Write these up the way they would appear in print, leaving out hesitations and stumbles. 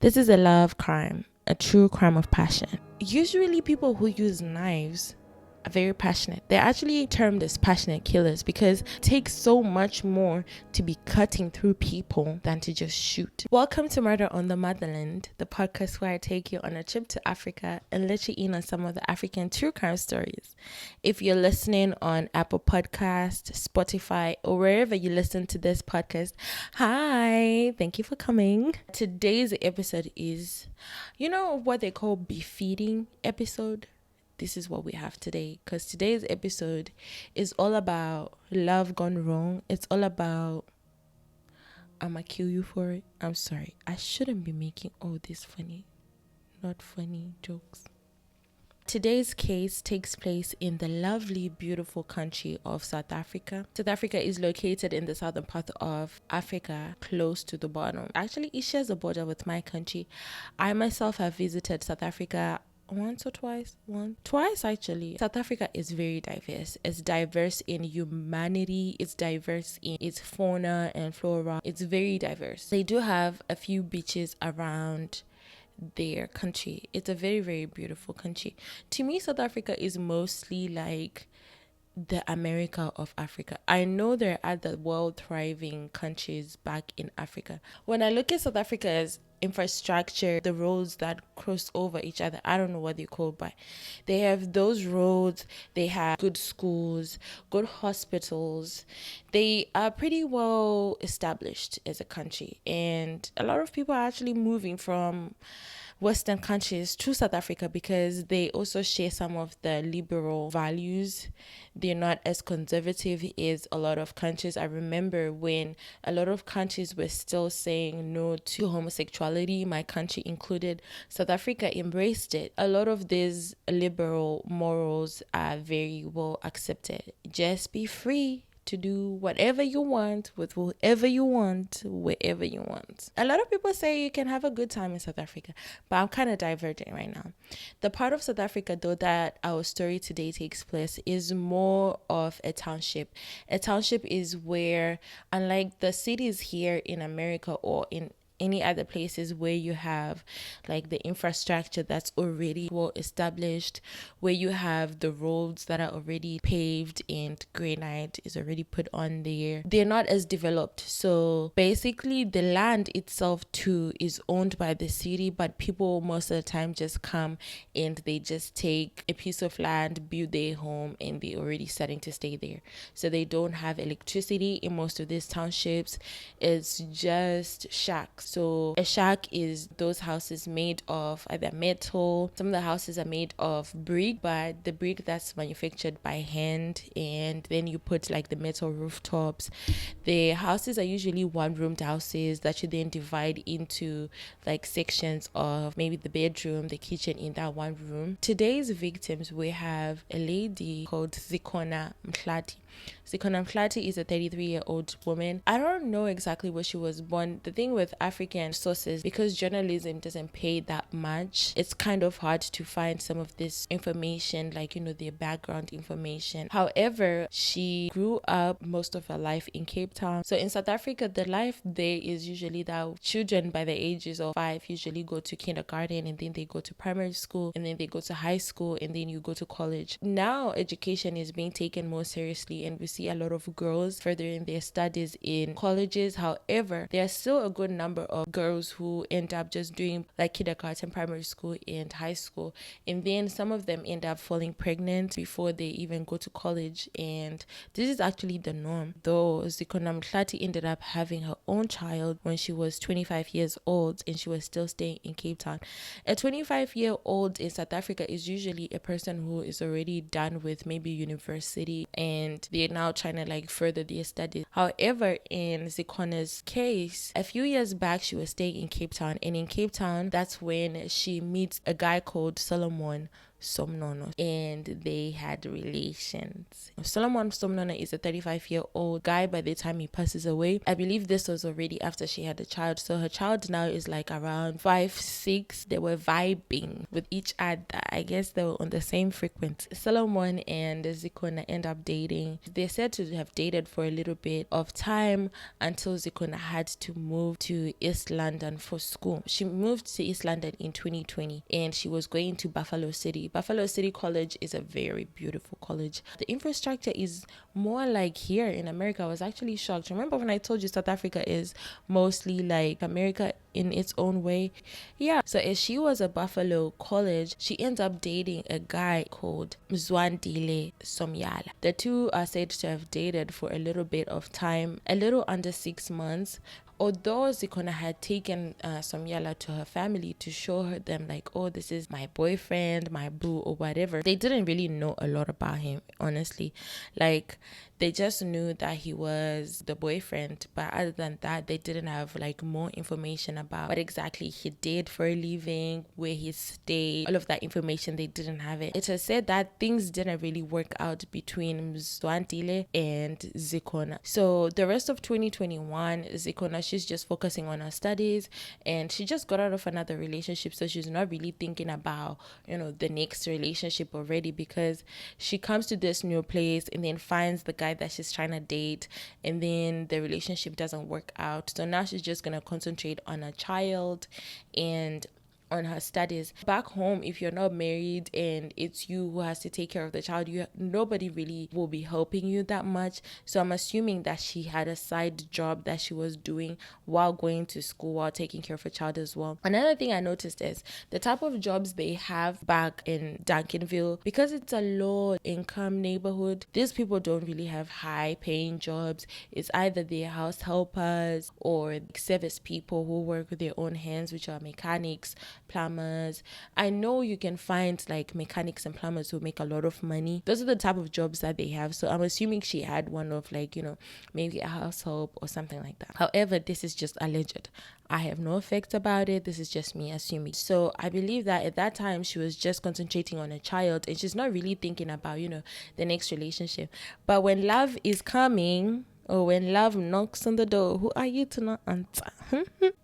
This is a love crime, a true crime of passion. Usually people who use knives are very passionate. They're actually termed as passionate killers because it takes so much more to be cutting through people than to just shoot. Welcome to Murder on the Motherland, the podcast where I take you on a trip to Africa and let you in on some of the African true crime stories. If you're listening on Apple Podcasts, Spotify, or wherever you listen to this podcast, hi, thank you for coming. Today's episode is, what they call befeeding episode? This is what we have today, because today's episode is all about love gone wrong. It's all about I'ma kill you for it. I'm sorry, I shouldn't be making all this not funny jokes. Today's case takes place in the lovely, beautiful country of South Africa. South Africa is located in the southern part of Africa, close to the bottom. Actually, it shares a border with my country. I myself have visited South Africa once or twice. Twice actually. South Africa is very diverse. It's diverse in humanity. It's diverse in its fauna and flora. It's very diverse. They do have a few beaches around their country. It's a very, very beautiful country. To me, South Africa is mostly like the America of Africa. I know there are other world thriving countries back in Africa. When I look at South Africa's infrastructure, the roads that cross over each other, I don't know what they're called, but they have those roads. They have good schools, good hospitals. They are pretty well established as a country, and a lot of people are actually moving from Western countries to South Africa because they also share some of the liberal values. They're not as conservative as a lot of countries. I remember when a lot of countries were still saying no to homosexuality, my country included, South Africa embraced it. A lot of these liberal morals are very well accepted. Just be free to do whatever you want with whoever you want, wherever you want. A lot of people say you can have a good time in South Africa, but I'm kind of diverging right now. The part of South Africa, though, that our story today takes place is more of a township. A township is where, unlike the cities here in America or in any other places where you have like the infrastructure that's already well established, where you have the roads that are already paved and granite is already put on there, they're not as developed. So basically the land itself too is owned by the city, but people most of the time just come and they just take a piece of land, build their home, and they're already starting to stay there. So they don't have electricity in most of these townships. It's just shacks. So a shack is those houses made of either metal. Some of the houses are made of brick, but the brick that's manufactured by hand, and then you put like the metal rooftops. The houses are usually one-roomed houses that you then divide into like sections of maybe the bedroom, the kitchen in that one room. Today's victims, we have a lady called Reccommend. Reccommend is a 33-year-old woman. I don't know exactly where she was born. The thing with African sources, because journalism doesn't pay that much, it's kind of hard to find some of this information, like, their background information. However, she grew up most of her life in Cape Town. So in South Africa, the life there is usually that children by the ages of 5 usually go to kindergarten, and then they go to primary school, and then they go to high school, and then you go to college. Now education is being taken more seriously, and we see a lot of girls furthering their studies in colleges. However, there are still a good number of girls who end up just doing like kindergarten, primary school, and high school, and then some of them end up falling pregnant before they even go to college, and this is actually the norm. Though Reccommend ended up having her own child when she was 25 years old, and she was still staying in Cape Town. A 25-year-old in South Africa is usually a person who is already done with maybe university, and they're now trying to like further their studies. However, in Reccomend's case, a few years back she was staying in Cape Town, and in Cape Town that's when she meets a guy called Solomon, Somnono, and they had relations. Solomon Somnono is a 35-year-old guy by the time he passes away. I believe this was already after she had a child, so her child now is like around 5, 6. They were vibing with each other. I guess they were on the same frequency. Solomon and Zikona end up dating. They're said to have dated for a little bit of time until Zikona had to move to East London for school. She moved to East London in 2020, and she was going to Buffalo City. Buffalo City College is a very beautiful college. The infrastructure is more like here in America. I was actually shocked. Remember when I told you South Africa is mostly like America in its own way? Yeah. So as she was at Buffalo College, she ends up dating a guy called Mwaaah Somyala. The two are said to have dated for a little bit of time, a little under 6 months. Although Zikona had taken Somyala to her family to show her them like, oh, this is my boyfriend, my boo, or whatever, they didn't really know a lot about him, honestly. Like, they just knew that he was the boyfriend, but other than that, they didn't have like more information about what exactly he did for a living, where he stayed, all of that information. They didn't have it. It was said that things didn't really work out between Mwaaah and Zikona. So the rest of 2021, Zikona, she's just focusing on her studies, and she just got out of another relationship, so she's not really thinking about, you know, the next relationship already, because she comes to this new place and then finds the guy that she's trying to date, and then the relationship doesn't work out. So now she's just gonna concentrate on her child and on her studies. Back home, if you're not married and it's you who has to take care of the child, nobody really will be helping you that much. So I'm assuming that she had a side job that she was doing while going to school, while taking care of her child as well. Another thing I noticed is the type of jobs they have back in Duncanville, because it's a low income neighborhood. These people don't really have high paying jobs. It's either they're house helpers or service people who work with their own hands, which are mechanics, plumbers. I know you can find like mechanics and plumbers who make a lot of money. Those are the type of jobs that they have. So I'm assuming she had one of like, you know, maybe a house help or something like that. However, this is just alleged. I have no facts about it. This is just me assuming. So I believe that at that time she was just concentrating on a child, and she's not really thinking about, you know, the next relationship. But when love is coming, or when love knocks on the door, who are you to not answer?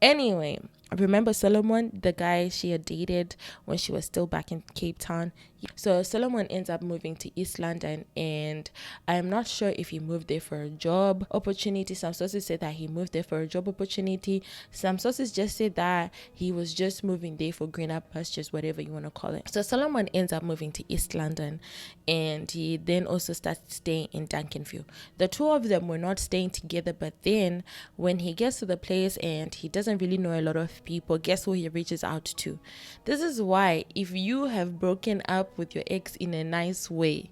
Anyway, remember Solomon, the guy she had dated when she was still back in Cape Town? So Solomon ends up moving to East London, and I'm not sure if he moved there for a job opportunity. Some sources say that he moved there for a job opportunity. Some sources just say that he was just moving there for greener pastures, whatever you want to call it. So Solomon ends up moving to East London, and he then also starts staying in Duncanville. The two of them were not staying together, but then when he gets to the place and he doesn't really know a lot of people, guess who he reaches out to? This is why if you have broken up with your ex in a nice way,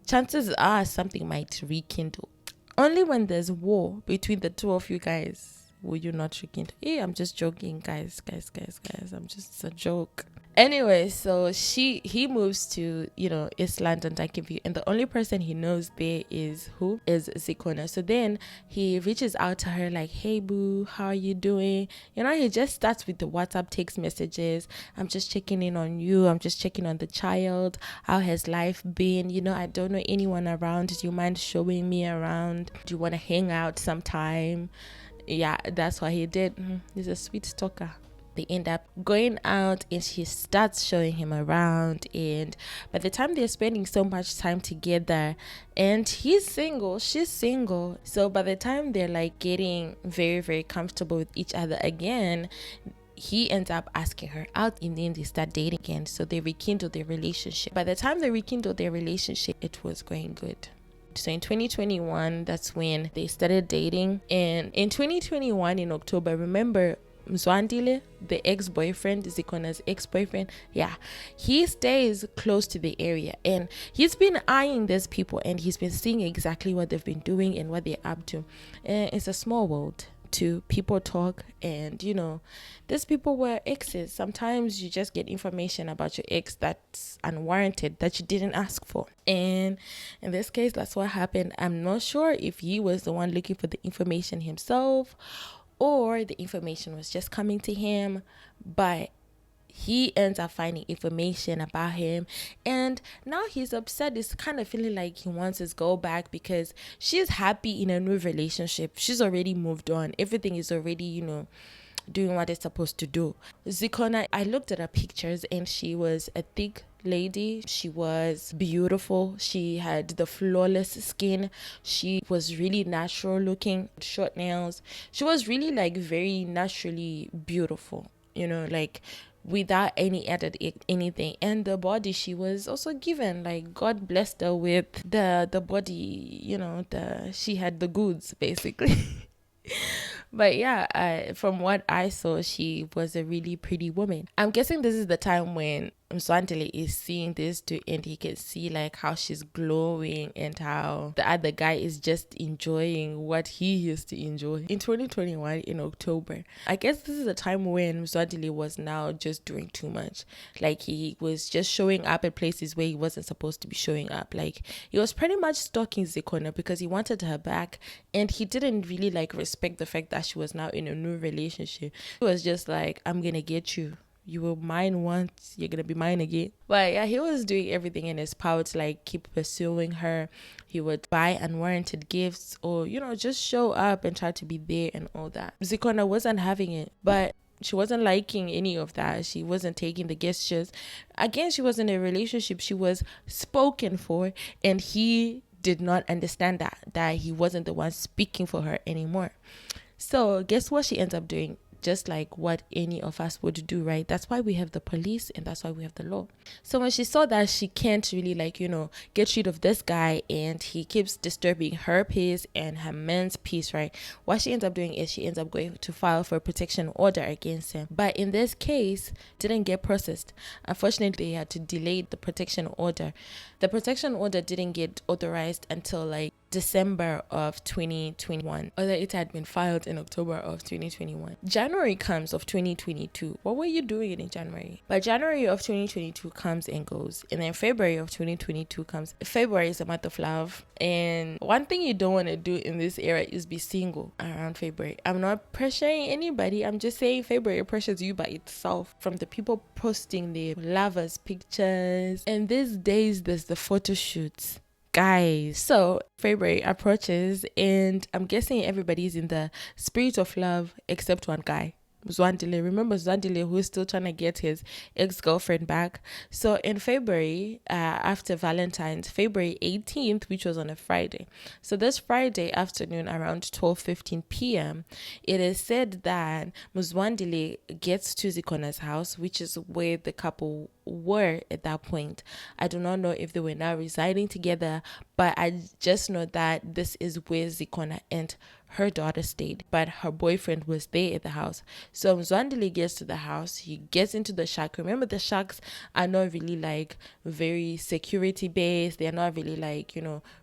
chances are something might rekindle. Only when there's war between the two of you guys will you not rekindle. Hey, I'm just joking, guys. I'm just a joke. Anyway, so he moves to, you know, East London, Duncanville, and the only person he knows there is who? Is Zikona. So then he reaches out to her like, hey boo, how are you doing? You know, he just starts with the WhatsApp text messages. I'm just checking in on you. I'm just checking on the child. How has life been? You know, I don't know anyone around. Do you mind showing me around? Do you want to hang out sometime? Yeah, that's what he did. He's a sweet talker. They end up going out, and she starts showing him around, and by the time they're spending so much time together, and he's single, she's single, so by the time they're like getting very, very comfortable with each other again, he ends up asking her out, and then they start dating again. So they rekindle their relationship. By the time they rekindled their relationship, it was going good. So in 2021, that's when they started dating. And in 2021, in October, remember Mwaaah, the ex-boyfriend, Zikona's ex-boyfriend, he stays close to the area, and he's been eyeing these people, and he's been seeing exactly what they've been doing and what they're up to. And it's a small world too. People talk, and you know, these people were exes. Sometimes you just get information about your ex that's unwarranted, that you didn't ask for, and in this case, that's what happened. I'm not sure if he was the one looking for the information himself, or the information was just coming to him, but he ends up finding information about him, and now he's upset. He's kind of feeling like he wants his girl back because she's happy in a new relationship. She's already moved on. Everything is already, doing what it's supposed to do. Zikona, I looked at her pictures and she was a thick lady. She was beautiful. She had the flawless skin. She was really natural looking, short nails. She was really like very naturally beautiful, like without any added anything. And the body she was also given, like God blessed her with the body, she had the goods basically. But yeah, from what I saw, she was a really pretty woman. I'm guessing this is the time when Mzwandile is seeing this too, and he can see like how she's glowing and how the other guy is just enjoying what he used to enjoy. In 2021, in October, I guess this is a time when Mzwandile was now just doing too much. Like he was just showing up at places where he wasn't supposed to be showing up. Like he was pretty much stalking Zikona because he wanted her back, and he didn't really like respect the fact that she was now in a new relationship. He was just like, I'm gonna get you. You were mine once, you're gonna be mine again. But yeah, he was doing everything in his power to like keep pursuing her. He would buy unwarranted gifts or, just show up and try to be there and all that. Zikona wasn't having it, but she wasn't liking any of that. She wasn't taking the gestures. Again, she was in a relationship. She was spoken for, and he did not understand that he wasn't the one speaking for her anymore. So guess what she ends up doing? Just like what any of us would do, right? That's why we have the police and that's why we have the law. So when she saw that she can't really get rid of this guy and he keeps disturbing her peace and her man's peace, right? What she ends up doing is she ends up going to file for a protection order against him. But in this case, didn't get processed. Unfortunately, they had to delay the protection order. The protection order didn't get authorized until like December of 2021, although it had been filed in October of 2021. January comes of 2022. What were you doing in January? But January of 2022 comes and goes, and then February of 2022 comes. February is a month of love, and one thing you don't want to do in this era is be single around February. I'm not pressuring anybody. I'm just saying February pressures you by itself, from the people posting their lovers pictures, and these days there's the photo shoots. Guys, so February approaches and I'm guessing everybody's in the spirit of love except one guy, Mzwandile. Remember Mzwandile, who's still trying to get his ex-girlfriend back. So in February, after Valentine's, February 18th, which was on a Friday. So this Friday afternoon around 12:15 p.m., it is said that Mzwandile gets to Zikona's house, which is where the couple were at that point. I do not know if they were now residing together, but I just know that this is where Zikona and her daughter stayed, but her boyfriend was there at the house. So Mzwandile gets to the house. He gets into the shack. Remember, the shacks are not really like very security based. They're not really like,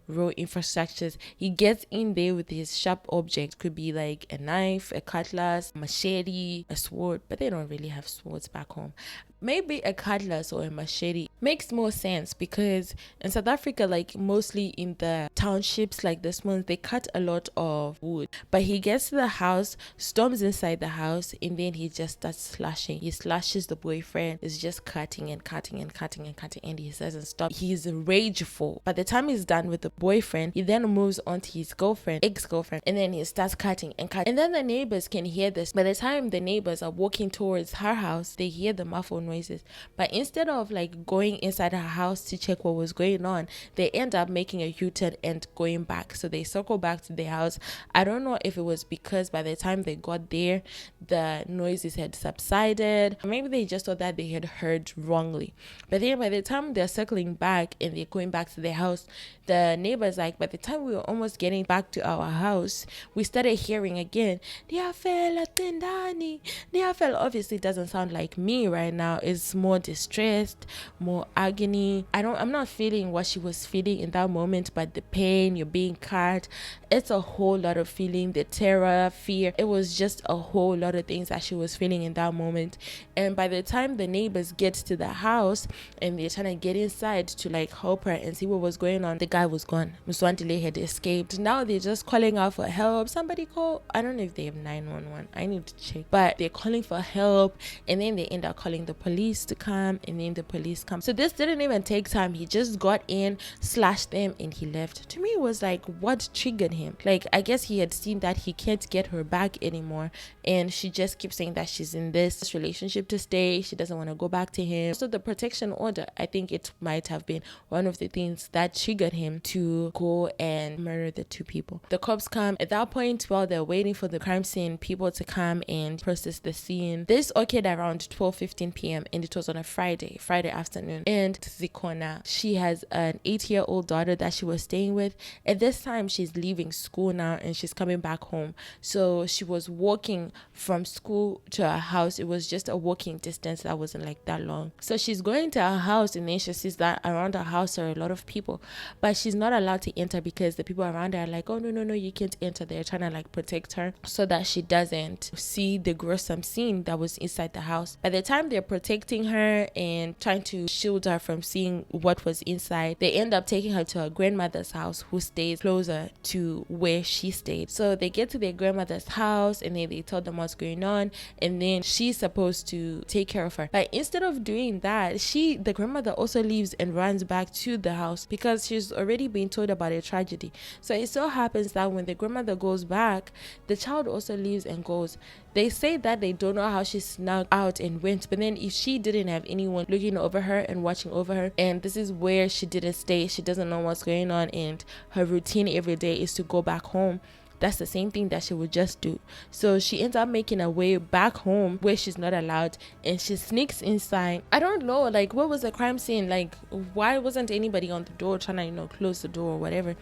real infrastructures. He gets in there with his sharp object. Could be like a knife, a cutlass, machete, a sword, but they don't really have swords back home. Maybe a cutlass or a machete makes more sense because in South Africa, like mostly in the townships like this one, they cut a lot of wood. But he gets to the house, storms inside the house, and then he just starts slashing. He slashes the boyfriend. He's just cutting and cutting and cutting and cutting, and he doesn't stop. He's rageful. By the time he's done with the boyfriend, he then moves on to his ex-girlfriend, and then he starts cutting and cutting. And then the neighbors can hear this. By the time the neighbors are walking towards her house, they hear the muffled noises. But instead of like going inside her house to check what was going on, they end up making a U-turn and going back. So they circle back to their house. I don't know if it was because by the time they got there, the noises had subsided. Maybe they just thought that they had heard wrongly. But then by the time they're circling back and they're going back to their house, the neighbors like, by the time we were almost getting back to our house, we started hearing again, Diafel atendani. Diafel obviously doesn't sound like me right now. It's more distressed, more agony. I'm not feeling what she was feeling in that moment, but the pain, you're being cut, it's a whole lot of feeling, the terror, fear. It was just a whole lot of things that she was feeling in that moment. And by the time the neighbors get to the house and they're trying to get inside to like help her and see what was going on, the guy was gone. gone. Mzwandile had escaped. Now they're just calling out for help. Somebody call. I don't know if they have 911. I need to check. But they're calling for help, and then they end up calling the police to come, and then the police come. So this didn't even take time. He just got in, slashed them, and he left. To me, it was like, what triggered him? Like, I guess he had seen that he can't get her back anymore, and she just keeps saying that she's in this relationship to stay. She doesn't want to go back to him. So the protection order, I think it might have been one of the things that triggered him to go and murder the two people. The cops come. At that point, while they're waiting for the crime scene people to come and process the scene, this occurred around 12:15 p.m. and it was on a Friday afternoon. And Zikona, she has an 8-year-old daughter that she was staying with. At this time, she's leaving school now and she's coming back home. So she was walking from school to her house. It was just a walking distance that wasn't like that long. So she's going to her house, and then she sees that around her house are a lot of people, but she's not allowed to enter because the people around her are like, oh no, you can't enter. They're trying to like protect her so that she doesn't see the gruesome scene that was inside the house. By the time they're protecting her and trying to shield her from seeing what was inside, they end up taking her to her grandmother's house, who stays closer to where she stayed. So they get to their grandmother's house, and then they tell them what's going on, and then she's supposed to take care of her. But instead of doing that, the grandmother also leaves and runs back to the house because she's already been told about a tragedy. So it so happens that when the grandmother goes back, the child also leaves and goes. They say that they don't know how she snuck out and went, but then if she didn't have anyone looking over her and watching over her, and this is where she didn't stay, she doesn't know what's going on, and her routine every day is to go back home, that's the same thing that she would just do. So she ends up making her way back home where she's not allowed, and she sneaks inside. I don't know, like, what was the crime scene? Like, why wasn't anybody on the door trying to, close the door or whatever?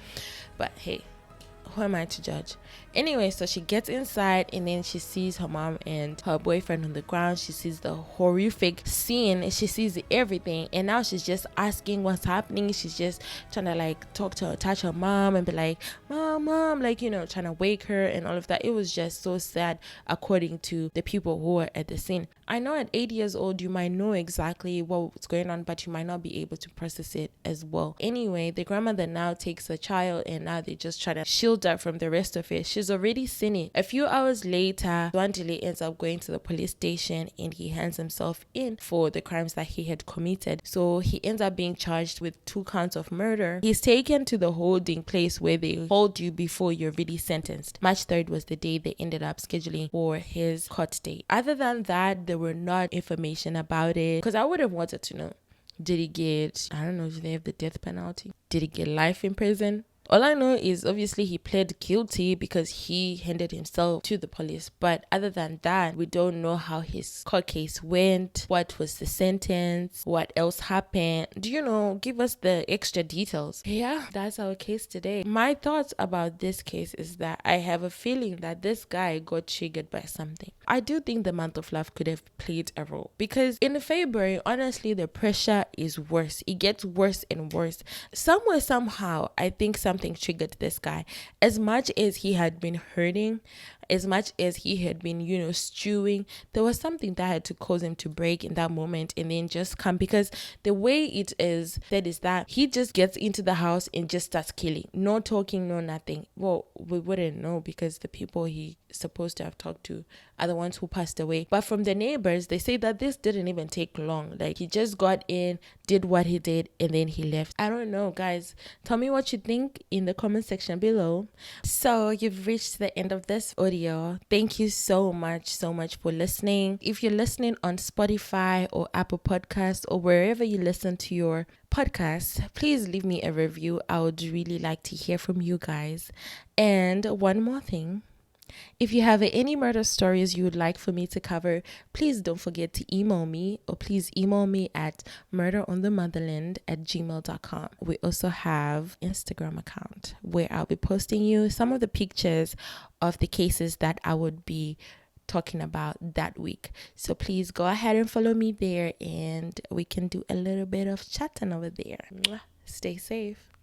But hey, who am I to judge? Anyway, so she gets inside, and then she sees her mom and her boyfriend on the ground. She sees the horrific scene, and she sees everything, and now she's just asking what's happening. She's just trying to touch her mom and be like, mom, like, trying to wake her and all of that. It was just so sad, according to the people who were at the scene. I know at 8 years old you might know exactly what's going on, but you might not be able to process it as well. Anyway, the grandmother now takes the child, and now they just try to shield her from the rest of it. She's already seen it. A few hours later, Mwandile ends up going to the police station, and he hands himself in for the crimes that he had committed. So he ends up being charged with 2 counts of murder. He's taken to the holding place where they hold you before you're really sentenced. March 3rd was the day they ended up scheduling for his court date. Other than that, there were not information about it, because I would have wanted to know. Did he get, I don't know, do they have the death penalty? Did he get life in prison? All I know is obviously he pled guilty because he handed himself to the police. But other than that, we don't know how his court case went, what was the sentence, what else happened. Give us the extra details. Yeah, that's our case today. My thoughts about this case is that I have a feeling that this guy got triggered by something. I do think the month of love could have played a role, because in February, honestly, the pressure is worse. It gets worse and worse. Somewhere, somehow, I think something triggered this guy. As much as he had been hurting, as much as he had been, stewing, there was something that had to cause him to break in that moment and then just come. Because the way it is said is that he just gets into the house and just starts killing. No talking, no nothing. Well, we wouldn't know because the people he supposed to have talked to are the ones who passed away. But from the neighbors, they say that this didn't even take long. Like, he just got in, did what he did, and then he left. I don't know, guys. Tell me what you think in the comment section below. So you've reached the end of this audio. Thank you so much for listening. If you're listening on Spotify or Apple Podcasts or wherever you listen to your podcasts, please leave me a review. I would really like to hear from you guys. And one more thing. If you have any murder stories you would like for me to cover, please don't forget to email me, or please email me at murderonthemotherland@gmail.com. We also have Instagram account where I'll be posting you some of the pictures of the cases that I would be talking about that week. So please go ahead and follow me there, and we can do a little bit of chatting over there. Stay safe.